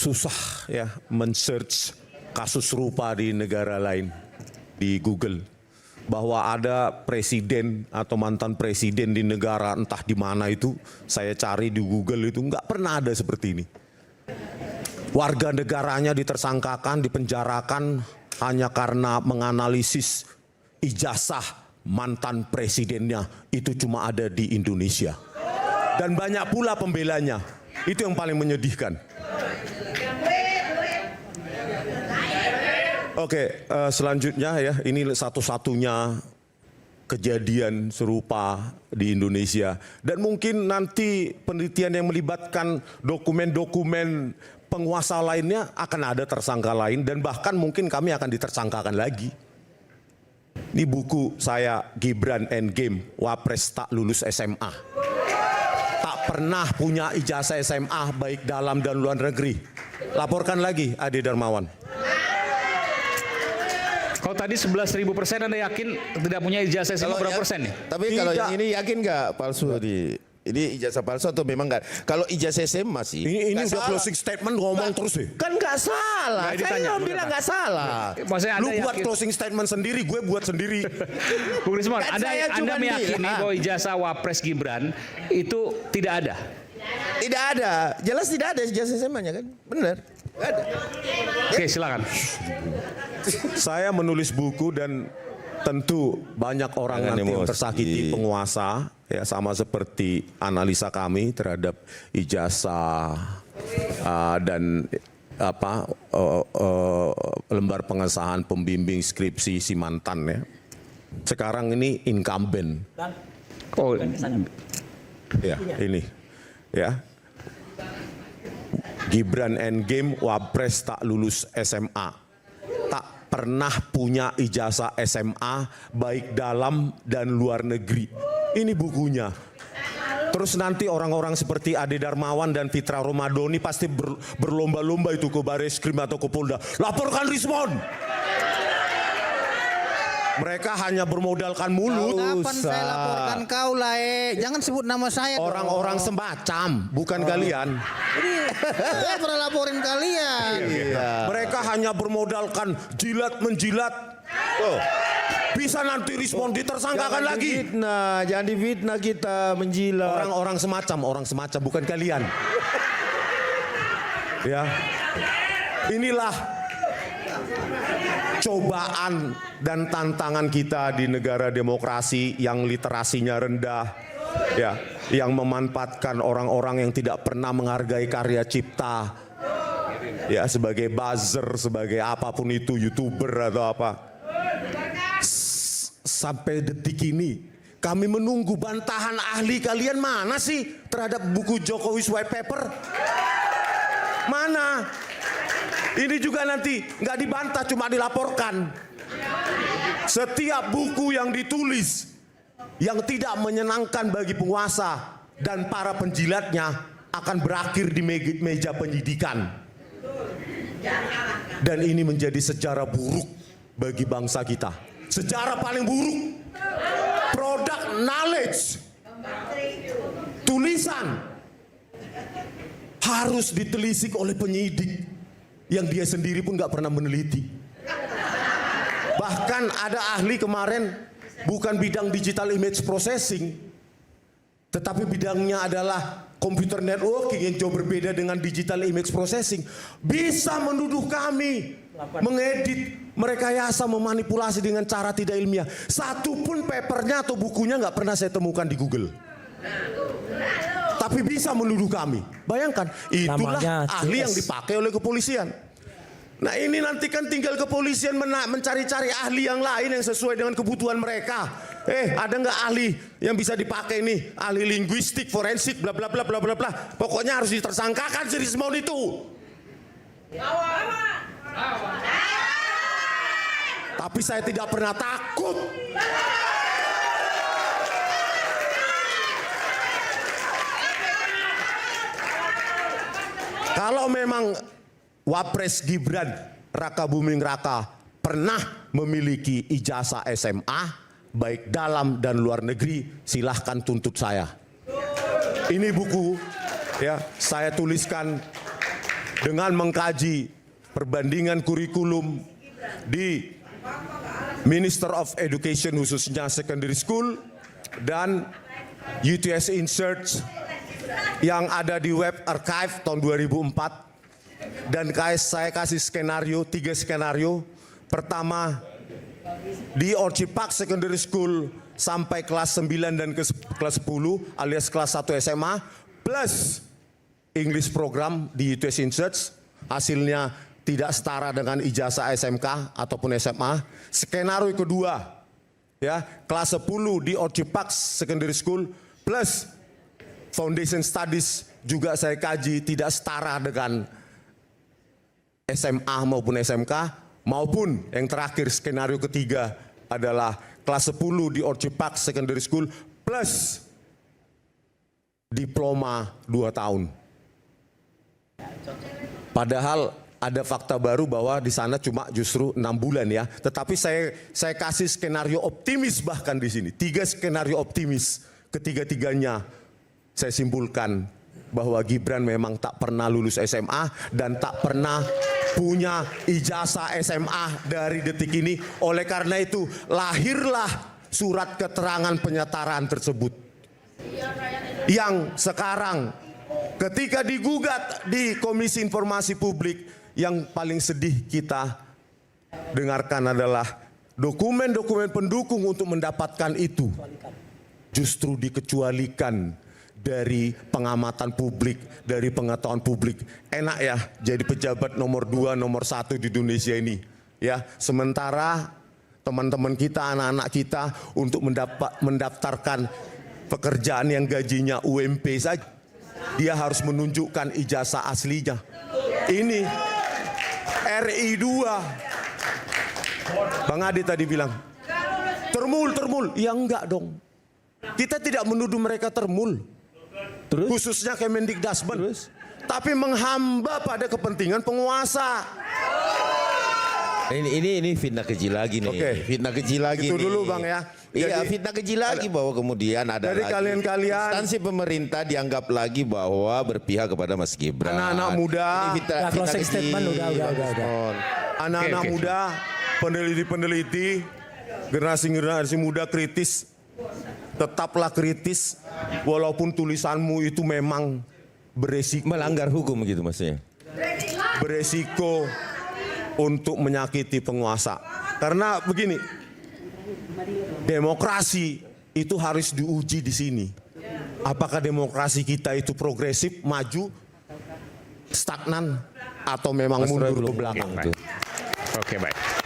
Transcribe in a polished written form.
susah ya men-search kasus serupa di negara lain di Google. Bahwa ada presiden atau mantan presiden di negara entah di mana itu, saya cari di Google itu nggak pernah ada seperti ini. Warga negaranya ditersangkakan, dipenjarakan hanya karena menganalisis ijazah mantan presidennya itu cuma ada di Indonesia. Dan banyak pula pembelanya, itu yang paling menyedihkan. Oke, selanjutnya ya, ini satu-satunya kejadian serupa di Indonesia. Dan mungkin nanti penelitian yang melibatkan dokumen-dokumen penguasa lainnya akan ada tersangka lain dan bahkan mungkin kami akan ditersangkakan lagi. Ini buku saya, Gibran Endgame, Wapres tak lulus SMA. Tak pernah punya ijazah SMA baik dalam dan luar negeri. Laporkan lagi Ade Darmawan. Kalau tadi 11.000% Anda yakin tidak punya ijazah SMA berapa persen nih? Tapi kalau yang ini yakin nggak palsu ini ijazah palsu atau memang nggak? Kalau ijazah SMA sih. Ini udah closing statement ngomong terus deh. Kan nggak salah. Saya bilang nggak salah. Maksudnya Lu Anda buat yakin, closing statement sendiri, gue buat sendiri. Bung Rismon, Kan saya Anda cuma meyakini bilang. bahwa ijazah Wapres Gibran itu tidak ada? Tidak ada. Jelas tidak ada ijazah SMA-nya kan? Benar. Nggak ada. Oke, silakan. Saya menulis buku dan tentu banyak orang Jangan nanti yang emosi. tersakiti penguasa, ya sama seperti analisa kami terhadap ijazah dan lembar pengesahan pembimbing skripsi si mantan ya. Sekarang ini incumbent. Oh, Ya, ini ya. Gibran Endgame, Wapres tak lulus SMA. Tak pernah punya ijazah SMA baik dalam dan luar negeri. Ini bukunya. Terus nanti orang-orang seperti Ade Darmawan dan Fitra Romadhoni pasti berlomba-lomba itu ke Bareskrim atau ke Polda. Laporkan Rismon. Mereka hanya bermodalkan mulut. Kapan saya laporkan kau lah jangan sebut nama saya. Orang-orang semacam, bukan kalian. Saya pernah laporin kalian. Mereka hanya bermodalkan jilat-menjilat. Bisa nanti Rismon ditersangkakan lagi. Jangan difitnah kita menjilat. Orang-orang semacam, bukan kalian. Ya, inilah cobaan dan tantangan kita di negara demokrasi yang literasinya rendah, ya, yang memanfaatkan orang-orang yang tidak pernah menghargai karya cipta, ya, sebagai buzzer, sebagai apapun itu, YouTuber atau apa. Sampai detik ini kami menunggu bantahan ahli kalian mana sih terhadap buku Jokowi's White Paper? Mana? Ini juga nanti nggak dibantah, cuma dilaporkan. Setiap buku yang ditulis yang tidak menyenangkan bagi penguasa dan para penjilatnya akan berakhir di meja penyidikan. Dan ini menjadi sejarah buruk bagi bangsa kita. Sejarah paling buruk. Produk knowledge. Tulisan harus ditelisik oleh penyidik yang dia sendiri pun nggak pernah meneliti. Bahkan ada ahli kemarin bukan bidang digital image processing, tetapi bidangnya adalah computer networking yang jauh berbeda dengan digital image processing. Bisa menuduh kami mengedit, merekayasa, memanipulasi dengan cara tidak ilmiah. Satu pun papernya atau bukunya nggak pernah saya temukan di Google. Tapi bisa menuduh kami. Bayangkan, itulah Namanya ahli CS. yang dipakai oleh kepolisian. Nah ini nanti kan tinggal kepolisian mencari-cari ahli yang lain yang sesuai dengan kebutuhan mereka. Ada nggak ahli yang bisa dipakai nih? Ahli linguistik, forensik, bla bla bla bla bla bla. Pokoknya harus ditersangkakan si Rismon itu. Tapi saya tidak pernah takut. Kalau memang Wapres Gibran Raka Buming Raka pernah memiliki ijazah SMA baik dalam dan luar negeri, silahkan tuntut saya. Ini buku ya saya tuliskan dengan mengkaji perbandingan kurikulum di Minister of Education khususnya secondary school dan UTS Insearch yang ada di web archive tahun 2004 dan saya kasih skenario, 3 skenario. Pertama, di Orchid Park Secondary School sampai kelas 9 dan kelas 10 alias kelas 1 SMA plus English program di UTS Insearch, hasilnya tidak setara dengan ijazah SMK ataupun SMA. Skenario kedua, ya, kelas 10 di Orchid Park Secondary School plus Foundation Studies juga saya kaji tidak setara dengan SMA maupun SMK, maupun yang terakhir skenario ketiga adalah kelas 10 di Orchid Park Secondary School plus diploma 2 tahun. Padahal ada fakta baru bahwa di sana cuma justru 6 bulan ya. Tetapi saya kasih skenario optimis bahkan di sini. 3 skenario optimis, ketiga-tiganya saya simpulkan bahwa Gibran memang tak pernah lulus SMA dan tak pernah punya ijazah SMA dari detik ini. Oleh karena itu lahirlah surat keterangan penyetaraan tersebut. Yang sekarang ketika digugat di Komisi Informasi Publik, yang paling sedih kita dengarkan adalah dokumen-dokumen pendukung untuk mendapatkan itu justru dikecualikan dari pengamatan publik, dari pengetahuan publik. Enak ya jadi pejabat nomor 2, nomor 1 di Indonesia ini. Ya, sementara teman-teman kita, anak-anak kita untuk mendaftarkan pekerjaan yang gajinya UMP saja, dia harus menunjukkan ijazah aslinya. Ini RI 2. Bang Adi tadi bilang, termul. Ya enggak dong. Kita tidak menuduh mereka termul. Terus? Khususnya Kemendikdasmen. Tapi menghamba pada kepentingan penguasa. Ini fitnah kecil lagi nih. Oke. Fitnah kecil lagi Itu nih. dulu Bang ya. Iya, Jadi, fitnah kecil lagi bahwa kemudian ada dari lagi kalian-kalian, instansi pemerintah dianggap lagi bahwa berpihak kepada Mas Gibran. anak-anak muda, Ini fitnah closing kecil. statement udah. anak-anak Oke. muda, peneliti-peneliti, generasi muda kritis, tetaplah kritis walaupun tulisanmu itu memang beresiko, Melanggar hukum gitu maksudnya. beresiko untuk menyakiti penguasa. Karena begini, demokrasi itu harus diuji di sini. Apakah demokrasi kita itu progresif, maju, stagnan, atau memang mundur ke belakang? Oke, baik.